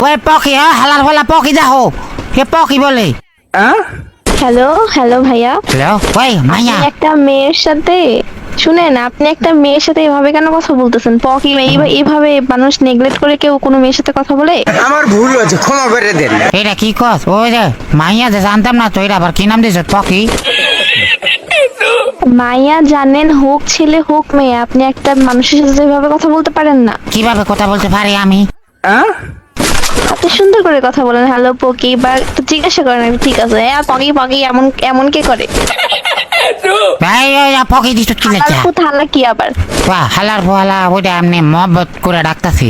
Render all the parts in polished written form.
ওই পকি হালার ফালা পকি দেখো কে পকি বলে হ্যালো হ্যালো ভাইয়া, হ্যালো ওই মাইয়া আপনি একটা মেয়ের সাথে শুনেন, আপনি একটা মেয়ের সাথে এভাবে কেন কথা বলতেছেন? পকি এইভাবে মানুষ নেগলেক্ট করে কেউ কোনো মেয়ের সাথে কথা বলে? আমার ভুল হয়েছে, ক্ষমা করে দেন। এটা কি কস ওই যে মাইয়া যে জানতাম না তো এটা আবার কি নাম দিয়েছ পকি? মাইয়া জানেন হোক ছেলে হোক মেয়ে, আপনি একটা মানুষের সাথে এভাবে কথা বলতে পারেন না। কিভাবে কথা বলতে পারি আমি? আপনি সুন্দর করে কথা বলেন, হ্যালো পকি, বা একটু জিজ্ঞাসা করেন ঠিক আছে, হ্যাঁ পকি পকি এমন এমন কে করে? ভাই ওই পকি দিছ কি লেখা? থালা কি আবার? বাহ হালার ফালা ওইটা এমনি মহব্বত করে ডাকতাছি।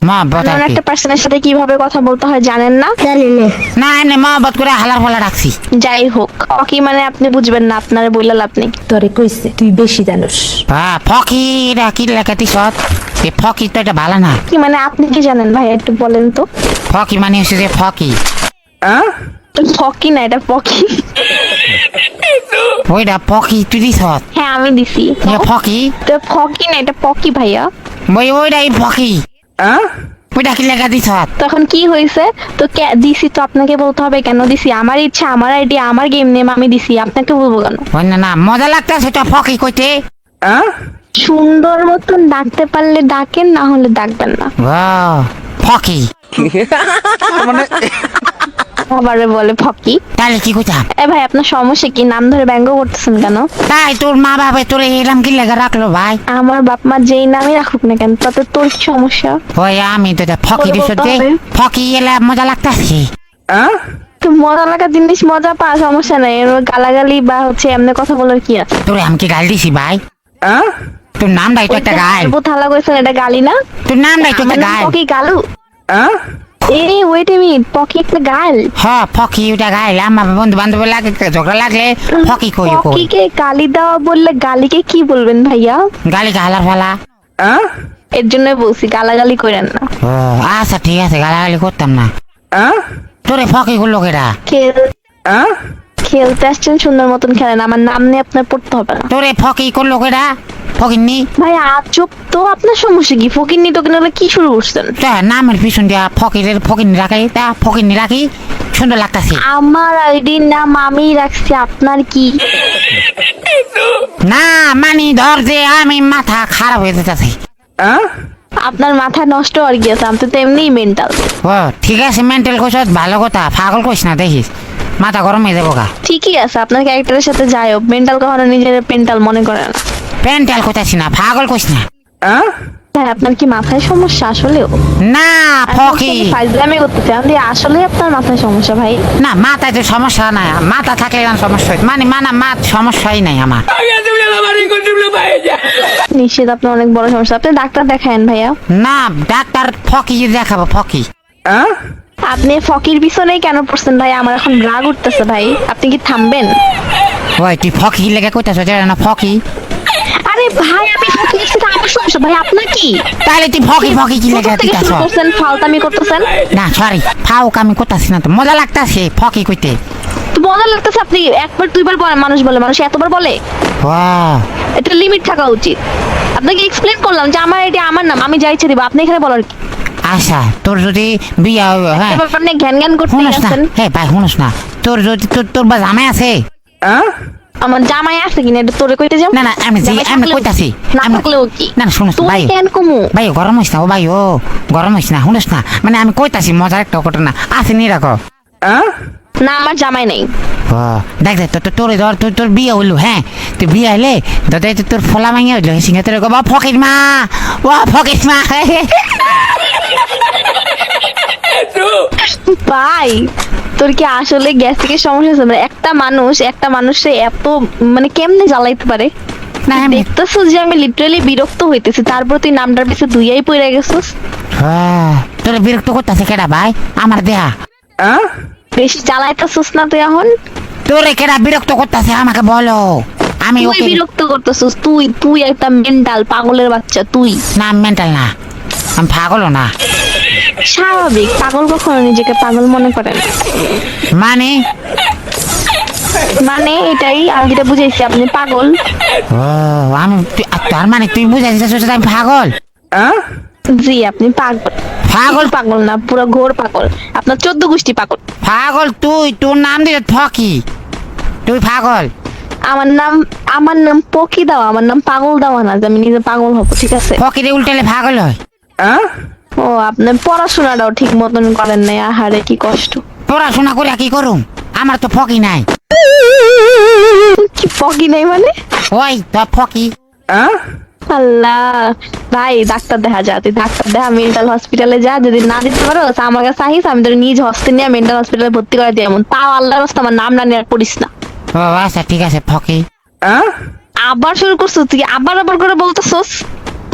মহব্বত আর এমন কি একটা পার্সনের সাথে কিভাবে কথা বলতে হয় জানেন না? না এমনি মহব্বত করে হালার ফালা ডাকছি। যাই হোক, পকি মানে আপনি বুঝবেন না, আপনার বইলা লাভ নেই। তোরে কইছে তুই বেশি জানোস। ফকি এটা কি লেখা দিছ? এই ফকি তো এটা ভালো না। কি মানে আপনি কি জানেন ভাই, একটু বলেন তো। ফকি মানে হচ্ছে যে ফকি ফকি না, এটা পকি। ওইটা পকি তুই দিছ? হ্যাঁ আমি দিছি। ফকি তো ফকি না, এটা পকি ভাইয়া। ওইটাই ফকি ওইটা কি লেখা দিছ? তখন কি হয়েছে? তো দিছি তো আপনাকে বলতে হবে কেন দিছি? আমার ইচ্ছা, আমার আইডিয়া, আমার গেম নেম, আমি দিছি, আপনাকে বলবো কেন? ওই না না মজা লাগতেছে তো ফকি কইতে। সুন্দর মতন ডাকতে পারলে ডাকেন, না হলে ডাকবেন না। ফকি আবারে বলে ফকি। তাহলে কি কইতাম? এ ভাই আপনার সমস্যা কি? নাম ধরে ব্যঙ্গ করতেছেন কেন? তাই তোর মা বাবা তোর এরম কি লেখা রাখলো ভাই? আমার বাপ মা যেই নামই রাখুক না কেন, তাতে তোর কি সমস্যা? ওই আমি তো ফকি দিছ যে ফকি এলে মজা লাগতেছে। তো মজা লাগা জিনিস মজা পা, সমস্যা নাই। এর গালাগালি বা হচ্ছে এমনি কথা বলার কি আছে? তোরে আমি কি গাল দিছি ভাই? তোর নামটাই তো একটা গাল। থালা কইছেন, এটা গালি না? তোর নামটাই তো একটা গাল। পকি গালু? এই ওয়েট এ মিনিট, পকি একটা গাল? হ্যাঁ ফকি ওটা গাল। আমার বন্ধু বান্ধব লাগে ঝগড়া লাগলে ফকি কই কই। পকিকে গালি দেওয়া বললে গালিকে কি বলবেন ভাইয়া? গালি হালার ফালা। এর জন্য বলছি গালাগালি করেন না। ও আচ্ছা ঠিক আছে গালাগালি করতাম না। তোরে ফকি গুলো কেডা? খেলতে আসছেন, সুন্দর মতন খেলেন, আমার নাম নিয়ে আপনার পড়তে হবে না। তোরে ফকি করলো কেডা? ফকিন্নি ভাই আজব তো, আপনার সমস্যা কি? ফকিন্নি তো কিনা কি শুরু করছেন? নামের পিছন দিয়া ফকিরের ফকিন্নি রাখাই তা ফকিন্নি রাখি সুন্দর লাগতাছে। আমার আইডির নাম আমি রাখছি, আপনার কি? না মানি ধর যে আমি মাথা খারাপ হয়ে যেতেছে। আপনার মাথা নষ্ট আর কি আছে? আমি তো এমনিই মেন্টাল। ও ঠিক আছে মেন্টাল কইছ ভালো কথা, পাগল কইস না দেখিস মাথা গরম হয়ে যাবো গা। ঠিকই আছে, আপনার ক্যারেক্টারের সাথে যাই হোক, মেন্টাল কখনো নিজের পেন্টাল মনে করেন না। পেন্টাল কইতাছি না, পাগল কইস না। ভাই আপনার কি মাথায় সমস্যা আসলেও? না ফকি ফাইজলামি করতেছে, আমি আসলে আপনার মাথায় সমস্যা ভাই। না মাথায় তো সমস্যা নাই, মাথা থাকলে সমস্যা হয় মানে মাথ সমস্যাই নাই আমার। নিশ্চিত আপনার অনেক বড় সমস্যা, আপনি ডাক্তার দেখায়েন ভাইয়া। না ডাক্তার ফকি দেখাবো ফকি। আপনি ফকির পিছনেই কেন পড়ছেন ভাই? আমার এখন রাগ উঠতেছে ভাই, আপনি কি থামবেন? ওই তুই ফকি লেগে কইতাছ যে না ফকি? আরে ভাই আমি ফকির সাথে আমার সমস্যা ভাই, আপনার কি? তাহলে তুই ফকি ফকি কি লেগে দিতাছ? করছেন ফালতামি করতেছেন। না সরি ফাউক আমি করতাছি না তো, মজা লাগতাছে ফকি কইতে। তো মজা লাগতেছে, আপনি একবার দুইবার বলে মানুষ বলে, মানুষ এতবার বলে? ওয়াও এটা লিমিট থাকা উচিত। আপনাকে এক্সপ্লেন করলাম যে আমার এটা আমার নাম, আমি যাই ছেড়ে দিব, আপনি এখানে বলার কি? আচ্ছা তোর যদি বিয়া হ্যাঁ এবার আপনি জ্ঞান জ্ঞান করতে শুনস না, আছেন। হে ভাই শুনস না, তোর যদি তোর বা জামাই আছে? আমার জামাই আছে কিনা এটা তোরে কইতে যাও? না না আমি কইতাছি না থাকলেও কি? না না শুনস তুই ভাই কেন কমু? ভাই গরম হইস না ও ভাই, ও গরম হইস না শুনস না, মানে আমি কইতাছি মজার একটা ঘটনা আছে নি রাখো। না আমার জামাই নেই। ও দেখ দেখ তোর ধর তোর বিয়ে হইলো, হ্যাঁ তুই বিয়ে হইলে দাদা তোর ফলা মাইয়া হইলো সিঙ্গে তোর বাবা ফকির মা, ও ফকির মা। ভাই তোর কি আসলে গ্যাস্ট্রিকের সমস্যা আছে? মানে একটা মানুষে এত মানে কেমনে জ্বালাইতে পারে? না আমি দেখতেছ যে আমি লিটারালি বিরক্ত হইতেছি, তারপর তুই নামটার পিছে দুইয়াই পড়ে গেছিস। তোর বিরক্ত করতেছে কেডা ভাই? আমার দেহা বেশি জ্বালাইতেছিস না তুই এখন? তোরে কেডা বিরক্ত করতেছে আমাকে বলো। আমি তুই ওকে বিরক্ত করতেছিস, তুই একটা মেন্টাল পাগলের বাচ্চা তুই। না মেন্টাল না, আমি পাগলও না। স্বাভাবিক, পাগল কখনো নিজেকে পাগল মনে করে না। মানে মানে এটাই আমি যেটা বুঝাইছি, আপনি পাগল। ও আমি তার মানে তুই বুঝাইছিস আমি পাগল? জি আপনি পাগল। পাগল পাগল না, পুরো ঘোর পাগল। আপনার 14 গোষ্ঠী পাগল। পাগল তুই, তোর নাম দিলে ফকি, তুই পাগল। আমার নাম পকি দাও, আমার নাম পাগল দাও না, যে আমি নিজে পাগল হব, ঠিক আছে? ফকিরে উল্টালে পাগল হয়। ও, আপনার পড়াশোনাটাও ঠিক মতন করেন নাই, আহারে কি কষ্ট। পড়াশোনা করে কি করুম, আমার তো ফকি নাই। কি পকি নাই মানে? ওই তো ফকি। আল্লাহ, ভাই ডাক্তার দেখা যা, তুই ডাক্তার দেখা, মেন্টাল হসপিটালে যা, যদি না দিতে পারো আমার কাছে আহিস, আমি তোর নিজ হস্তে নিয়ে মেন্টাল হসপিটালে ভর্তি করে দিই। এমন তাও আল্লাহর রাস্তা আমার নাম না নিয়ে আর পড়িস না। ও আচ্ছা ঠিক আছে ফকি। আবার শুরু করছিস তুই, আবার করে বলতেছস।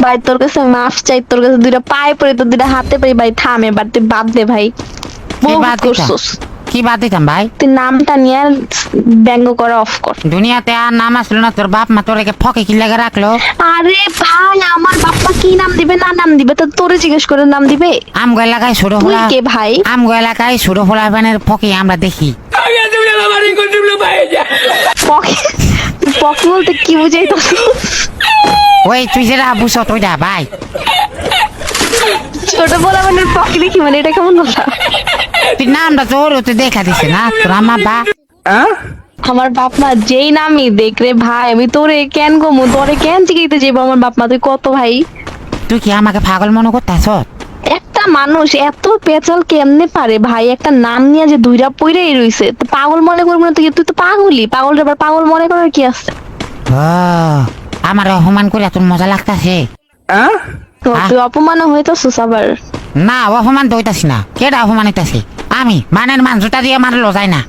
ভাই তোর কাছে মাফ চাই, তোর কাছে দুইটা পায়ে পড়ি, তোর দুইটা হাতে পড়ি, ভাই থাম এবার, তুই বাদ দে ভাই। কি বহুত বাদ দিতাম? করছস। কি বাদ দিতাম ভাই? তুই নামটা নিয়ে আর ব্যঙ্গ করা অফ কর। দুনিয়াতে আর নাম আসলো না, তোর বাপ মা তোর ফকি কি লেগে রাখলো? আরে ভাই, আমার বাপ্পা কি নাম দিবে না নাম দিবে তো তোরে জিজ্ঞেস করে নাম দিবে? আমগো এলাকায় ছোট তুই ফোলা, কে ভাই? আমগো এলাকায় ছোট ফোলা বানের ফকি আমরা দেখি। পকি, পকি বলতে কি বুঝাইতেছ? ওই তুই যেটা বুঝছ ওইটা ভাই। ছোট বলা মানে পকি দেখি মানে, এটা কেমন কথা? তুই নামটা তোর তুই দেখা দিছে না তোর আমার বা। আমার বাপ মা যেই নামই দেখ রে ভাই, আমি তোরে কেন গমু, তোরে কেন জিগাইতে যাবো? আমার বাপ মা তুই কত ভাই? তুই কি আমাকে পাগল মনে করতাছ? একটা মানুষ এত পেঁচাল কেমনে পারে ভাই? একটা নাম নিয়ে যে দুইটা পইরাই রইছে, তো পাগল মনে করবো না? তুই তো পাগলই, পাগল আবার পাগল মনে করার কি আছে? ও আমার অপমান করে তোর মজা লাগতাছে? তো তুই অপমান হইতাছিস আবার? না অপমান তো হইতাছি না, কেডা অপমান হইতাছি? আমি মানের মান জুতা দিয়ে মারলো যায় না।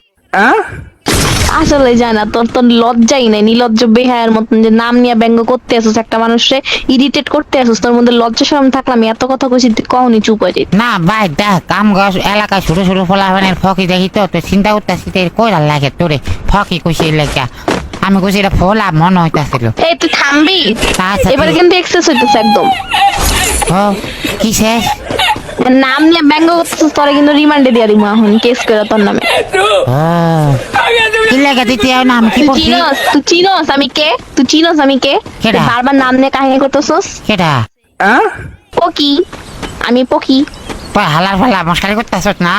আসলে যায় না, তোর তোর লজ্জাই নাই, নির্লজ্জ বেহায়ের মতন যে নাম নিয়ে ব্যঙ্গ করতে আসিস, একটা মানুষে ইরিটেট করতে আসিস। তোর মধ্যে লজ্জা শরম থাকলে আমি এত কথা কইছি তুই কখনই চুপ হয়ে যেত। না ভাই দেখ, কাম গাছ এলাকায় ছোট ছোট ফোলা বানের ফকি দেখি তো তুই চিন্তা করতেছি কইরা লাগে তোরে ফকি কইছি লেখা। আমি কইছি এটা ফোলা মনে হইতাছিল। এই তুই থামবি? আচ্ছা, এবারে ঠিক। কিন্তু এক্সেস হইতেছে একদম। ও কি শেষ? নাম নিয়ে ব্যঙ্গ করতেছিস, তোরে কিন্তু রিমান্ডে দিয়া দিব এখন, কেস করে তোর নামে। ও কি লেখা দিতে হয় না, আমি কি করছি? তুই চিনোস আমি কে? তুই চিনোস আমি কে? কেডা? তুই বারবার নাম নিয়ে কাহিনী করতেছস। কেডা? পকি, আমি পকি। তুই হালার ফালা মশকারি করতেছ না?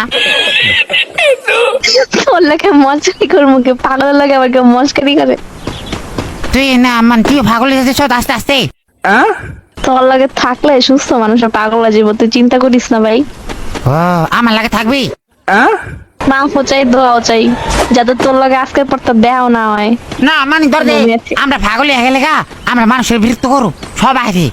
তোর লাগে মস্কারি করবো, কে পাগলের লাগে আবার কেউ মস্কারি করে? তুই না মানে তুই পাগল হয়ে যাচ্ছিস আস্তে আস্তে। তোর লাগে থাকলে সুস্থ মানুষের পাগল জীব, তুই চিন্তা করিস না ভাই। ও আমার লাগে থাকবি? মাফও চাই, দোয়াও চাই, যাতে তোর লাগে আজকের পর তো দেখাও না হয়। না মানে ধর দে, আমরা পাগল হয়ে গেলে গা আমরা মানুষের বিরক্ত করু সব আছে।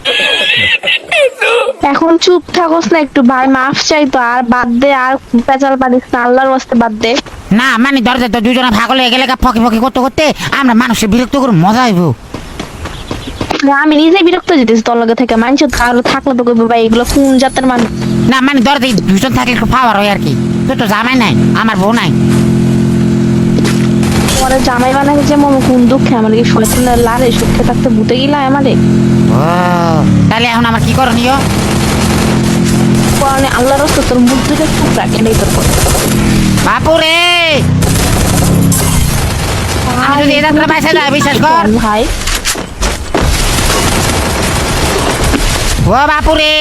এখন চুপ থাকোস না একটু ভাই, মাফ চাই তো, আর বাদ দে, আর পেঁচাল পারিস না, আল্লাহর ওয়াস্তে বাদ দে। না মানে ধর দে, তো দুজনে পাগল হয়ে গেলে গা ফকি ফকি করতে করতে আমরা মানুষের বিরক্ত করু, মজা হইব। আমি নিজে বিরক্ত যেতেছি তোর লগে থেকে, মানুষ আরো থাকলে তো কইবো ভাই এগুলো কোন জাতের মানুষ। না মানে ধর দে দুজন থাকলে একটু পাওয়ার হয় আর কি। তুই তো জামাই নাই, আমার বউ নাই। পরে জামাই বানাকে যে মম কোন দুঃখে, আমার কি শয়তানের লারে সুখে থাকতে ভূতে গিলা আমারে। ও তাহলে এখন আমার কি করণীয়? পরে আল্লাহর রাস্তা তোর মুখ দুটো চুপ রাখ, এটাই তোর কথা। বাপুরে আমি যদি এটা তোরা পয়সা দেয় বিশ্বাস কর। ভাই ও বাপুরে